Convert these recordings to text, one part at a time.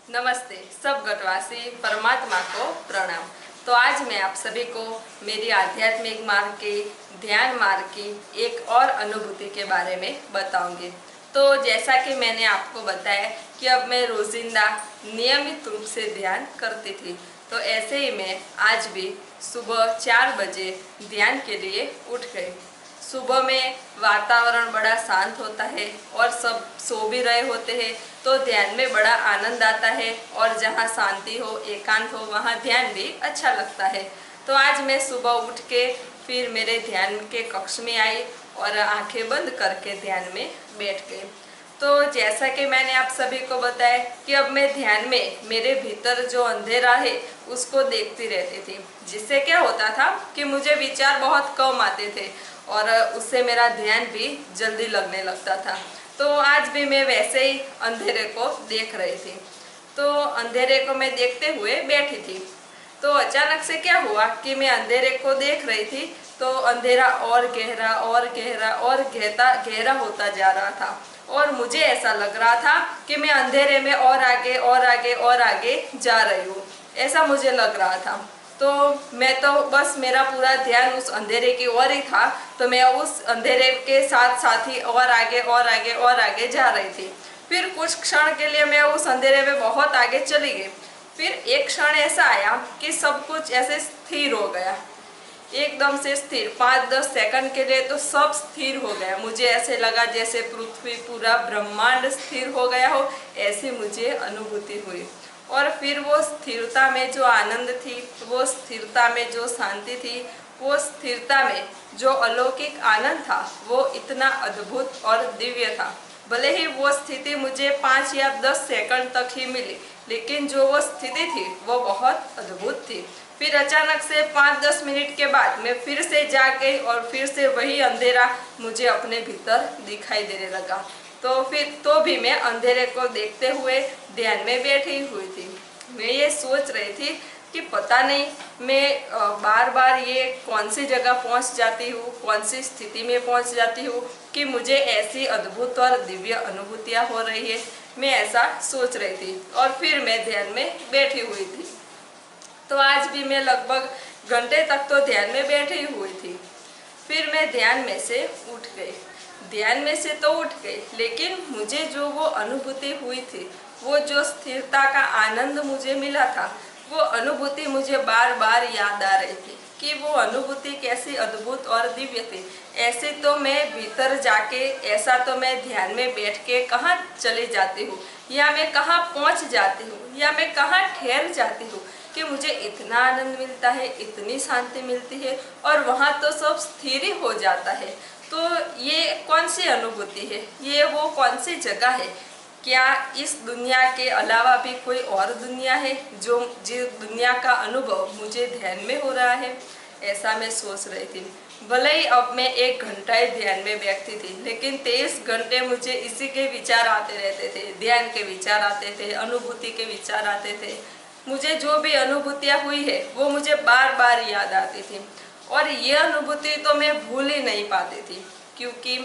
नमस्ते सब गटवासी परमात्मा को प्रणाम। तो आज मैं आप सभी को मेरी आध्यात्मिक मार्ग के ध्यान मार्ग की एक और अनुभूति के बारे में बताऊंगी। तो जैसा कि मैंने आपको बताया कि अब मैं रोजिंदा नियमित रूप से ध्यान करती थी, तो ऐसे ही मैं आज भी सुबह 4 बजे ध्यान के लिए उठ गई। सुबह में वातावरण बड़ा शांत होता है और सब सो भी रहे होते हैं, तो ध्यान में बड़ा आनंद आता है और जहाँ शांति हो, एकांत हो, वहाँ ध्यान भी अच्छा लगता है। तो आज मैं सुबह उठ के फिर मेरे ध्यान के कक्ष में आई और आंखें बंद करके ध्यान में बैठ गई। तो जैसा कि मैंने आप सभी को बताया कि अब मैं ध्यान में मेरे भीतर जो अंधेरा है उसको देखती रहती थी, जिससे क्या होता था कि मुझे विचार बहुत कम आते थे और उससे मेरा ध्यान भी जल्दी लगने लगता था। तो आज भी मैं वैसे ही अंधेरे को देख रही थी। तो अंधेरे को मैं देखते हुए बैठी थी। तो अचानक से क्या हुआ कि मैं अंधेरे को देख रही थी, तो अंधेरा और गहरा और गहरा और गहरा होता जा रहा था और मुझे ऐसा लग रहा था कि मैं अंधेरे में और आगे और आगे और आगे जा रही हूँ, ऐसा मुझे लग रहा था। तो मैं तो बस मेरा पूरा ध्यान उस अंधेरे की ओर ही था, तो मैं उस अंधेरे के साथ साथ ही और आगे और आगे और आगे जा रही थी। फिर कुछ क्षण के लिए मैं उस अंधेरे में बहुत आगे चली गई। फिर एक क्षण ऐसा आया कि सब कुछ ऐसे स्थिर हो गया, एकदम से स्थिर। 5-10 सेकंड के लिए तो सब स्थिर हो गया। मुझे ऐसे लगा जैसे पृथ्वी पूरा ब्रह्मांड स्थिर हो गया हो, ऐसी मुझे अनुभूति हुई। और फिर वो स्थिरता में जो आनंद थी, वो स्थिरता में जो शांति थी, वो स्थिरता में जो अलौकिक आनंद था, वो इतना अद्भुत और दिव्य था। भले ही वो स्थिति मुझे 5 या 10 सेकंड तक ही मिली, लेकिन जो वो स्थिति थी वो बहुत अद्भुत थी। फिर अचानक से 5-10 मिनट के बाद मैं फिर से जाके और फिर से वही अंधेरा मुझे अपने भीतर दिखाई देने लगा। तो फिर तो भी मैं अंधेरे को देखते हुए ध्यान में बैठी हुई थी। मैं ये सोच रही थी कि पता नहीं मैं बार बार ये कौन सी जगह पहुंच जाती हूँ, कौन सी स्थिति में पहुंच जाती हूँ कि मुझे ऐसी अद्भुत और दिव्य अनुभूतियाँ हो रही है। मैं ऐसा सोच रही थी और फिर मैं ध्यान में बैठी हुई थी। तो आज भी मैं लगभग घंटे तक तो ध्यान में बैठी हुई थी। फिर मैं ध्यान में से उठ गई। ध्यान में से तो उठ गई, लेकिन मुझे जो वो अनुभूति हुई थी, वो जो स्थिरता का आनंद मुझे मिला था, वो अनुभूति मुझे बार बार याद आ रही थी कि वो अनुभूति कैसी अद्भुत और दिव्य थी। ऐसे तो मैं भीतर जाके, ऐसा तो मैं ध्यान में बैठ के कहाँ चली जाती हूँ, या मैं कहाँ पहुँच जाती हूँ, या मैं कहाँ ठहर जाती हूँ कि मुझे इतना आनंद मिलता है, इतनी शांति मिलती है और वहाँ तो सब स्थिर ही हो जाता है। तो ये कौन सी अनुभूति है, ये वो कौन सी जगह है? क्या इस दुनिया के अलावा भी कोई और दुनिया है जिस दुनिया का अनुभव मुझे ध्यान में हो रहा है? ऐसा मैं सोच रही थी। भले ही अब मैं 1 घंटा ही ध्यान में बैठती थी, लेकिन 23 घंटे मुझे इसी के विचार आते रहते थे, ध्यान के विचार आते थे, अनुभूति के विचार आते थे। मुझे जो भी अनुभूतियाँ हुई है वो मुझे बार बार याद आती थी और ये अनुभूति तो मैं भूल ही नहीं पाती थी, क्योंकि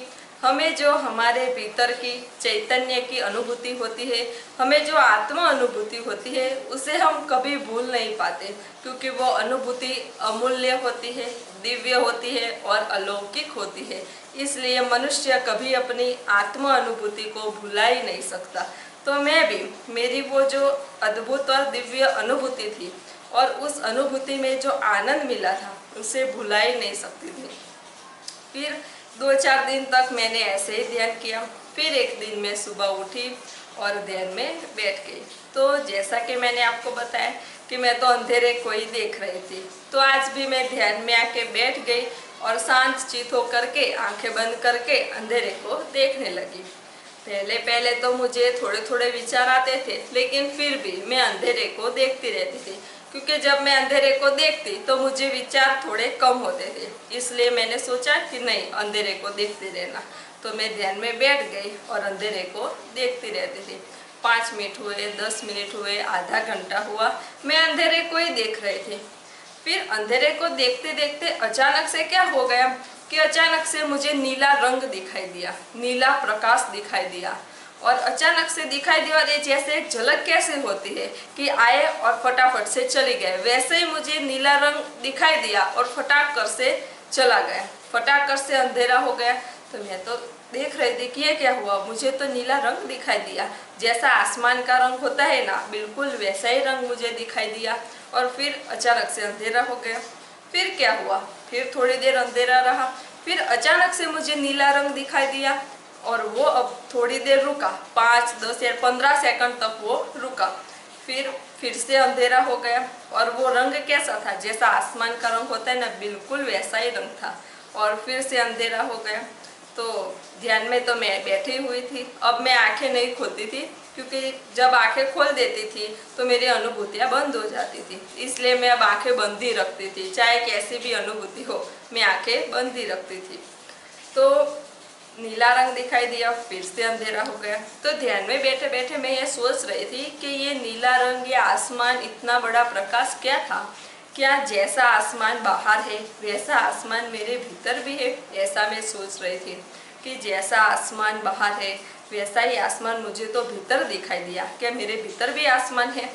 हमें जो हमारे भीतर की चैतन्य की अनुभूति होती है, हमें जो आत्मा अनुभूति होती है, उसे हम कभी भूल नहीं पाते, क्योंकि वो अनुभूति अमूल्य होती है, दिव्य होती है और अलौकिक होती है। इसलिए मनुष्य कभी अपनी आत्मा अनुभूति को भुला ही नहीं सकता। तो मैं भी, मेरी वो जो अद्भुत और दिव्य अनुभूति थी और उस अनुभूति में जो आनंद मिला था, उसे भुला ही नहीं सकती थी। फिर 2-4 दिन तक मैंने ऐसे ही ध्यान किया। फिर एक दिन मैं सुबह उठी और ध्यान में बैठ गई। तो जैसा कि मैंने आपको बताया कि मैं तो अंधेरे को ही देख रही थी, तो आज भी मैं ध्यान में आके बैठ गई और शांत चित होकर के आंखें बंद करके अंधेरे को देखने लगी। पहले पहले तो मुझे थोड़े थोड़े विचार आते थे, लेकिन फिर भी मैं अंधेरे को देखती रहती थी, क्योंकि जब मैं अंधेरे को देखती तो मुझे विचार थोड़े कम होते थे। इसलिए मैंने सोचा कि नहीं, अंधेरे को देखती रहना। तो मैं ध्यान में बैठ गई और अंधेरे को देखती रहती थी। 5 मिनट हुए, 10 मिनट हुए, आधा घंटा हुआ, मैं अंधेरे को ही देख रही थी। फिर अंधेरे को देखते देखते अचानक से क्या हो गया कि अचानक से मुझे नीला रंग दिखाई दिया, नीला प्रकाश दिखाई दिया और अचानक से दिखाई दिया और ये जैसे एक झलक कैसे होती है कि आए और फटाफट से चली गए, वैसे ही मुझे नीला रंग दिखाई दिया और फटाक कर से चला गया, फटाक कर से अंधेरा हो गया। तो मैं तो देख रही थी कि ये क्या हुआ, मुझे तो नीला रंग दिखाई दिया, जैसा आसमान का रंग होता है ना, बिल्कुल वैसा ही रंग मुझे दिखाई दिया। और फिर अचानक से अंधेरा हो गया। फिर क्या हुआ, फिर थोड़ी देर अंधेरा रहा, फिर अचानक से मुझे नीला रंग दिखाई दिया और वो अब थोड़ी देर रुका, 5, 10 या 15 सेकंड तक वो रुका। फिर से अंधेरा हो गया और वो रंग कैसा था, जैसा आसमान का रंग होता है ना, बिल्कुल वैसा ही रंग था। और फिर से अंधेरा हो गया। तो ध्यान में तो मैं बैठी हुई थी, अब मैं आंखें नहीं खोलती थी, क्योंकि जब आंखें खोल देती थी तो मेरी अनुभूतियाँ बंद हो जाती थी, इसलिए मैं अब आंखें बंद ही रखती थी, चाहे कैसी भी अनुभूति हो, मैं आंखें बंद ही रखती थी। तो नीला रंग दिखाई दिया, फिर से अंधेरा हो गया। तो ध्यान में बैठे बैठे मैं ये सोच रही थी कि ये नीला रंग, ये आसमान, इतना बड़ा प्रकाश क्या था, क्या जैसा आसमान बाहर है वैसा आसमान मेरे भीतर भी है, ऐसा मैं सोच रही थी कि जैसा आसमान बाहर है वैसा ही आसमान मुझे तो भीतर दिखाई दिया, क्या मेरे भीतर भी आसमान है।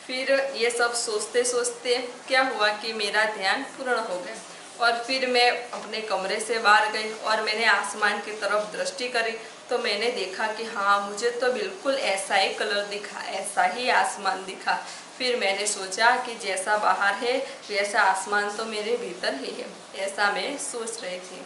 फिर ये सब सोचते सोचते क्या हुआ कि मेरा ध्यान पूर्ण हो गया और फिर मैं अपने कमरे से बाहर गई और मैंने आसमान की तरफ दृष्टि करी। तो मैंने देखा कि हाँ, मुझे तो बिल्कुल ऐसा ही कलर दिखा, ऐसा ही आसमान दिखा। फिर मैंने सोचा कि जैसा बाहर है वैसा आसमान तो मेरे भीतर ही है, ऐसा मैं सोच रही थी।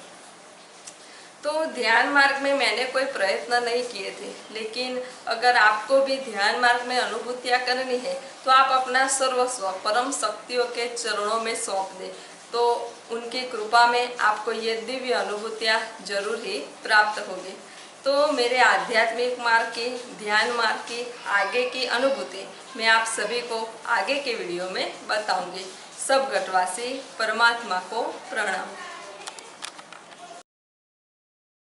तो ध्यान मार्ग में मैंने कोई प्रयत्न नहीं किए थे, लेकिन अगर आपको भी ध्यान मार्ग में अनुभूतियाँ करनी है तो आप अपना सर्वस्व परम शक्तियों के चरणों में सौंप दें, तो उनकी कृपा में आपको ये दिव्य अनुभूतियाँ जरूर ही प्राप्त होगी। तो मेरे आध्यात्मिक मार्ग की, ध्यान मार्ग की आगे की अनुभूति मैं आप सभी को आगे के वीडियो में बताऊंगी। सब घटवासी परमात्मा को प्रणाम।